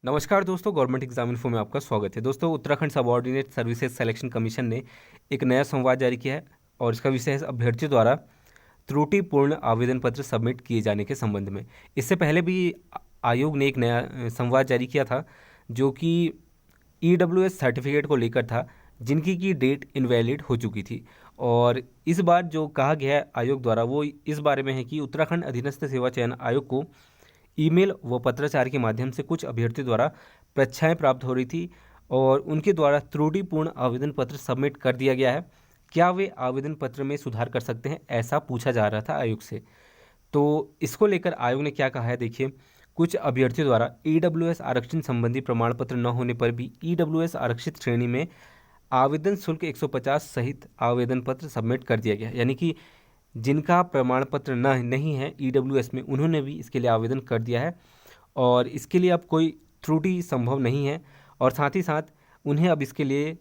नमस्कार दोस्तों, government exam info में आपका स्वागत है। दोस्तों, Uttarakhand subordinate services selection commission ने एक नया संवाद जारी किया है और इसका विषय है अभ्यर्थियों द्वारा त्रुटिपूर्ण आवेदन पत्र सबमिट किए जाने के संबंध में। इससे पहले भी आयोग ने एक नया संवाद जारी किया था जो कि EWS सर्टिफिकेट को लेकर था, जिनकी की डेट इनवैलिड हो चुकी थी। और इस बार जो कहा गया है आयोग द्वारा वो इस बारे में है कि उत्तराखंड अधीनस्थ सेवा चयन आयोग को ईमेल व पत्राचार के माध्यम से कुछ अभ्यर्थियों द्वारा परीक्षाएं प्राप्त हो रही थी और उनके द्वारा त्रुटिपूर्ण आवेदन पत्र सबमिट कर दिया गया है। क्या वे आवेदन पत्र में सुधार कर सकते हैं, ऐसा पूछा जा रहा था आयोग से। तो इसको लेकर आयोग ने क्या कहा है, देखिए। कुछ अभ्यर्थियों द्वारा EWS आरक्षण संबंधी प्रमाण पत्र न होने पर भी EWS आरक्षित श्रेणी में आवेदन शुल्क 150 सहित आवेदन पत्र सबमिट कर दिया गया। यानी कि जिनका प्रमाण पत्र नहीं है EWS में, उन्होंने भी इसके लिए आवेदन कर दिया है और इसके लिए अब कोई त्रुटि संभव नहीं है। और साथ ही साथ उन्हें अब इसके लिए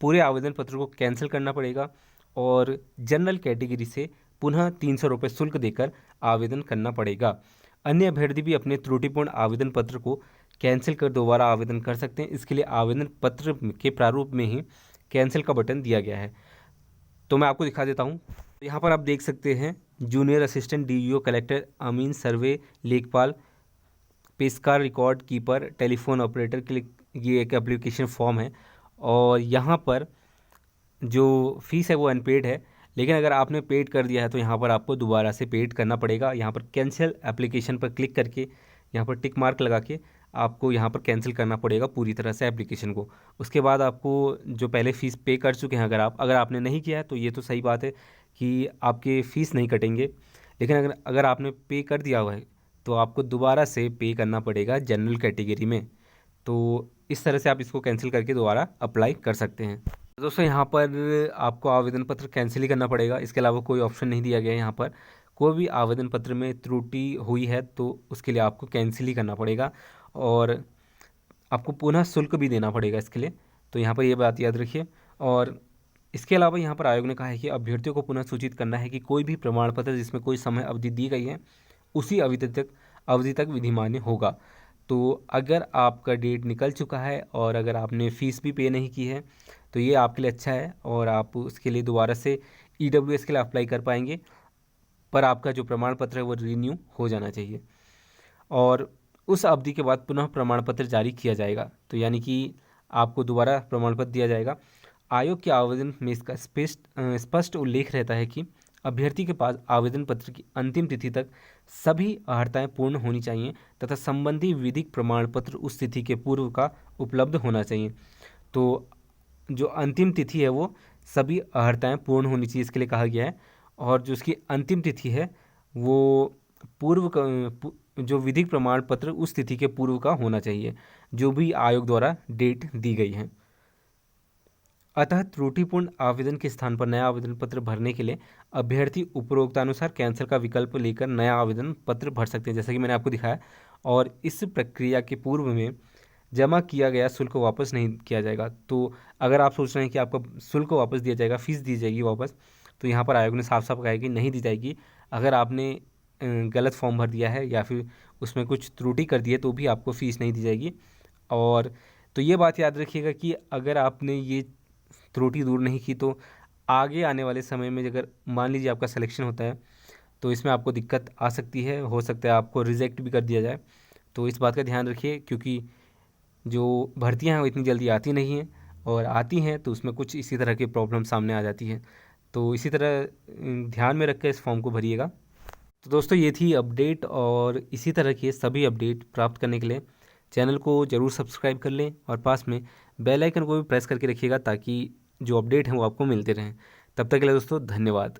पूरे आवेदन पत्र को कैंसिल करना पड़ेगा और जनरल कैटेगरी से पुनः 300 रुपये शुल्क देकर आवेदन करना पड़ेगा। अन्य अभ्यर्थी भी अपने त्रुटिपूर्ण आवेदन पत्र को कैंसिल कर दोबारा आवेदन कर सकते हैं। इसके लिए आवेदन पत्र के प्रारूप में ही कैंसिल का बटन दिया गया है। तो मैं आपको दिखा देता हूँ। यहाँ पर आप देख सकते हैं जूनियर असिस्टेंट DEO कलेक्टर अमीन सर्वे लेखपाल पेशकार रिकॉर्ड कीपर टेलीफोन ऑपरेटर के लिए ये एक एप्लीकेशन फॉर्म है। और यहाँ पर जो फीस है वो अनपेड है, लेकिन अगर आपने पेड कर दिया है तो यहाँ पर आपको दोबारा से पेड करना पड़ेगा। यहाँ पर कैंसिल एप्लीकेशन पर क्लिक करके यहाँ पर टिक मार्क लगा के आपको यहाँ पर कैंसिल करना पड़ेगा पूरी तरह से एप्लीकेशन को। उसके बाद आपको जो पहले फ़ीस पे कर चुके हैं, अगर आपने नहीं किया है तो ये तो सही बात है कि आपके फ़ीस नहीं कटेंगे, लेकिन अगर आपने पे कर दिया हुआ है तो आपको दोबारा से पे करना पड़ेगा जनरल कैटेगरी में। तो इस तरह से आप इसको कैंसिल करके दोबारा अप्लाई कर सकते हैं। दोस्तों, यहाँ पर आपको आवेदन पत्र कैंसिल ही करना पड़ेगा, इसके अलावा कोई ऑप्शन नहीं दिया गया है। यहाँ पर कोई भी आवेदन पत्र में त्रुटि हुई है तो उसके लिए आपको कैंसिल ही करना पड़ेगा और आपको पुनः शुल्क भी देना पड़ेगा इसके लिए। तो यहाँ पर ये बात याद रखिए। और इसके अलावा यहाँ पर आयोग ने कहा है कि अभ्यर्थियों को पुनः सूचित करना है कि कोई भी प्रमाण पत्र जिसमें कोई समय अवधि दी गई है उसी अवधि तक विधिमान्य होगा। तो अगर आपका डेट निकल चुका है और अगर आपने फ़ीस भी पे नहीं की है तो ये आपके लिए अच्छा है और आप उसके लिए दोबारा से EWS के लिए अप्लाई कर पाएंगे, पर आपका जो प्रमाण पत्र है वो रिन्यू हो जाना चाहिए और उस अवधि के बाद पुनः प्रमाण पत्र जारी किया जाएगा। तो यानी कि आपको दोबारा प्रमाण पत्र दिया जाएगा। आयोग के आवेदन में इसका स्पष्ट उल्लेख रहता है कि अभ्यर्थी के पास आवेदन पत्र की अंतिम तिथि तक सभी अर्हताएं पूर्ण होनी चाहिए तथा संबंधी विधिक प्रमाण पत्र उस तिथि के पूर्व का उपलब्ध होना चाहिए। तो जो अंतिम तिथि है वो सभी अर्हताएं पूर्ण होनी चाहिए, इसके लिए कहा गया है। और जो उसकी अंतिम तिथि है वो जो विधिक प्रमाण पत्र उस तिथि के पूर्व का होना चाहिए जो भी आयोग द्वारा डेट दी गई है। अतः त्रुटिपूर्ण आवेदन के स्थान पर नया आवेदन पत्र भरने के लिए अभ्यर्थी उपरोक्तानुसार कैंसिल का विकल्प लेकर नया आवेदन पत्र भर सकते हैं, जैसा कि मैंने आपको दिखाया। और इस प्रक्रिया के पूर्व में जमा किया गया शुल्क वापस नहीं किया जाएगा। तो अगर आप सोच रहे हैं कि आपका शुल्क वापस दिया जाएगा, फीस दी जाएगी वापस, तो यहाँ पर आयोग ने साफ साफ कहा है कि नहीं दी जाएगी। अगर आपने गलत फॉर्म भर दिया है या फिर उसमें कुछ त्रुटि कर दी है तो भी आपको फ़ीस नहीं दी जाएगी। और तो ये बात याद रखिएगा कि अगर आपने ये त्रुटि दूर नहीं की तो आगे आने वाले समय में अगर मान लीजिए आपका सिलेक्शन होता है तो इसमें आपको दिक्कत आ सकती है, हो सकता है आपको रिजेक्ट भी कर दिया जाए। तो इस बात का ध्यान रखिए, क्योंकि जो भर्तियां हैं वो इतनी जल्दी आती नहीं हैं और आती हैं तो उसमें कुछ इसी तरह की प्रॉब्लम सामने आ जाती है। तो इसी तरह ध्यान में रख कर इस फॉर्म को भरिएगा। तो दोस्तों, ये थी अपडेट और इसी तरह के सभी अपडेट प्राप्त करने के लिए चैनल को ज़रूर सब्सक्राइब कर लें और पास में बेल आइकन को भी प्रेस करके रखिएगा ताकि जो अपडेट हैं वो आपको मिलते रहें। तब तक के लिए दोस्तों धन्यवाद।